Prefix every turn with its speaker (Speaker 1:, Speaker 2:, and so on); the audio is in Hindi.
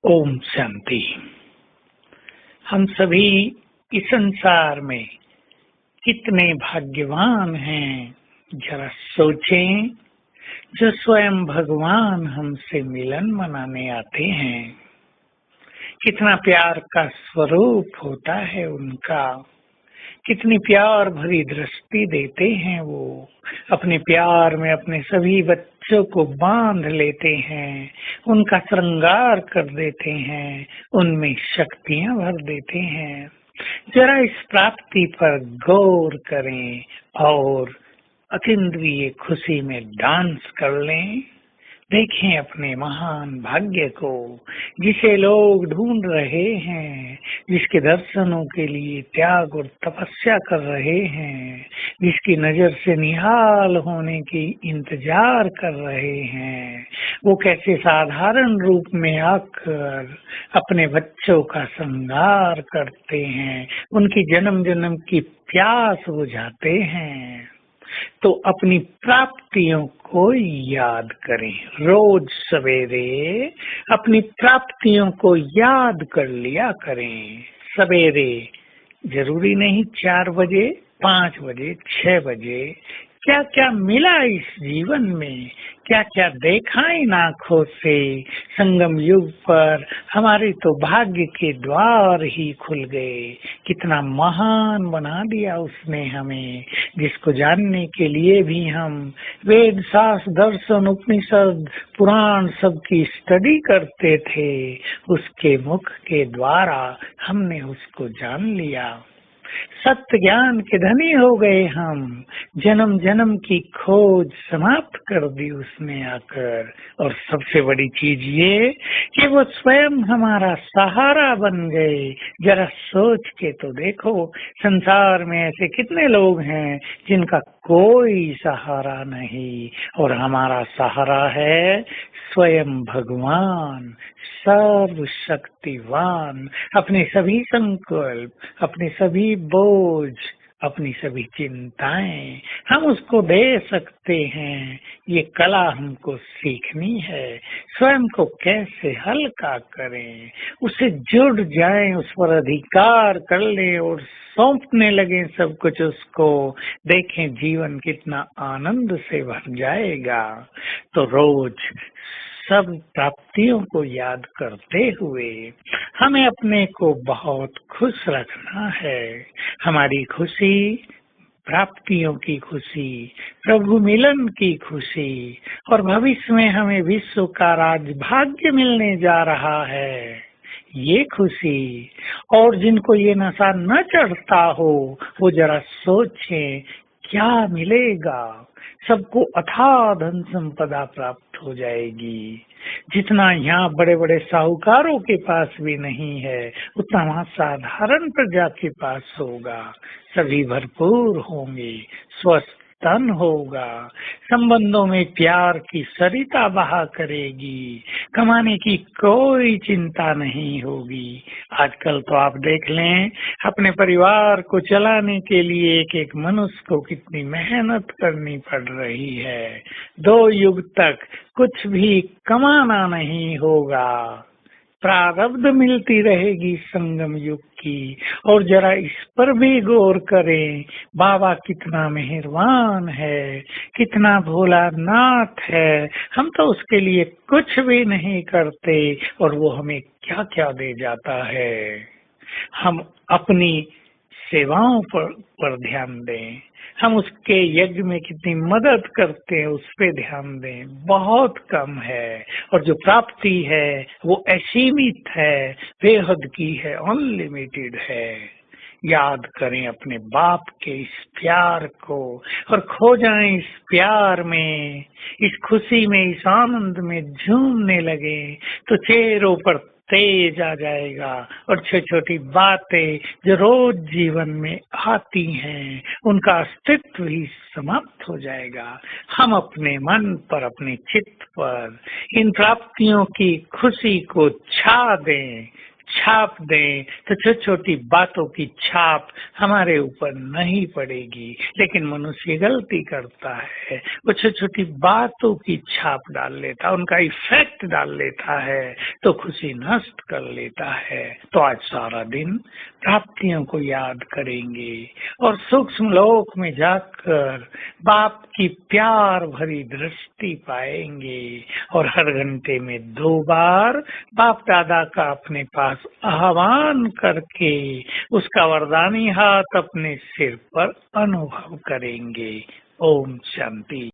Speaker 1: ओम शांति। हम सभी इस संसार में कितने भाग्यवान हैं, जरा सोचें। जो स्वयं भगवान हमसे मिलन मनाने आते हैं, कितना प्यार का स्वरूप होता है उनका, कितनी प्यार भरी दृष्टि देते हैं। वो अपने प्यार में अपने सभी बच्चों को बांध लेते हैं, उनका श्रृंगार कर देते हैं, उनमें शक्तियां भर देते हैं। जरा इस प्राप्ति पर गौर करें और अतीन्द्रिय खुशी में डांस कर लें। देखें अपने महान भाग्य को, जिसे लोग ढूंढ रहे हैं, जिसके दर्शनों के लिए त्याग और तपस्या कर रहे हैं, जिसकी नजर से निहाल होने की इंतजार कर रहे हैं। वो कैसे साधारण रूप में आकर अपने बच्चों का श्रृंगार करते हैं, उनकी जन्म जन्म की प्यास बुझाते हैं। तो अपनी प्राप्तियों को याद करें। रोज सवेरे अपनी प्राप्तियों को याद कर लिया करें। सवेरे जरूरी नहीं 4 बजे, 5 बजे, 6 बजे। क्या क्या मिला इस जीवन में, क्या क्या देखा इन आँखों से। संगम युग पर हमारे तो भाग्य के द्वार ही खुल गए। कितना महान बना दिया उसने हमें, जिसको जानने के लिए भी हम वेद शास्त्र दर्शन उपनिषद पुराण सबकी स्टडी करते थे। उसके मुख के द्वारा हमने उसको जान लिया। सत्य ज्ञान के धनी हो गए हम। जन्म जन्म की खोज समाप्त कर दी उसने आकर। और सबसे बड़ी चीज ये कि वो स्वयं हमारा सहारा बन गए। जरा सोच के तो देखो, संसार में ऐसे कितने लोग हैं जिनका कोई सहारा नहीं, और हमारा सहारा है स्वयं भगवान सर्वशक्तिवान। अपने सभी संकल्प, अपने सभी बोझ, अपनी सभी चिंताएं हम उसको दे सकते हैं। ये कला हमको सीखनी है, स्वयं को कैसे हल्का करें, उससे जुड़ जाएं, उस पर अधिकार कर लें और सौंपने लगे सब कुछ उसको। देखें जीवन कितना आनंद से भर जाएगा। तो रोज सब प्राप्तियों को याद करते हुए हमें अपने को बहुत खुश रखना है। हमारी खुशी प्राप्तियों की खुशी, प्रभु मिलन की खुशी, और भविष्य में हमें विश्व का राजभाग्य मिलने जा रहा है, ये खुशी। और जिनको ये नशा न चढ़ता हो, वो जरा सोचें क्या मिलेगा। सबको अथाह धन संपदा प्राप्त हो जाएगी। जितना यहाँ बड़े बड़े साहूकारों के पास भी नहीं है, उतना वहाँ साधारण प्रजा के पास होगा। सभी भरपूर होंगे, स्वस्थ तन होगा, संबंधों में प्यार की सरिता बहा करेगी, कमाने की कोई चिंता नहीं होगी। आजकल तो आप देख लें, अपने परिवार को चलाने के लिए एक एक मनुष्य को कितनी मेहनत करनी पड़ रही है। 2 युग तक कुछ भी कमाना नहीं होगा, प्रारब्ध मिलती रहेगी संगम युग की। और जरा इस पर भी गौर करें, बाबा कितना मेहरबान है, कितना भोलानाथ है। हम तो उसके लिए कुछ भी नहीं करते और वो हमें क्या क्या दे जाता है। हम अपनी सेवाओं पर ध्यान दें, हम उसके यज्ञ में कितनी मदद करते हैं उस पे ध्यान दें। बहुत कम है, और जो प्राप्ति है वो असीमित है, बेहद की है, अनलिमिटेड है। याद करें अपने बाप के इस प्यार को और खो जाएं इस प्यार में, इस खुशी में, इस आनंद में झूमने लगे तो चेहरों पर तेज आ जाएगा। और छोटी छोटी बातें जो रोज जीवन में आती हैं, उनका अस्तित्व ही समाप्त हो जाएगा। हम अपने मन पर, अपने चित्त पर इन प्राप्तियों की खुशी को छा दें, छाप दें तो छोटी छोटी बातों की छाप हमारे ऊपर नहीं पड़ेगी। लेकिन मनुष्य गलती करता है, वो छोटी छोटी बातों की छाप डाल लेता है, उनका इफेक्ट डाल लेता है, तो खुशी नष्ट कर लेता है। तो आज सारा दिन प्राप्तियों को याद करेंगे और सूक्ष्म लोक में जाकर बाप की प्यार भरी दृष्टि पाएंगे और हर घंटे में 2 बार बाप दादा का अपने पास आह्वान करके उसका वरदानी हाथ अपने सिर पर अनुभव करेंगे। ओम शांति।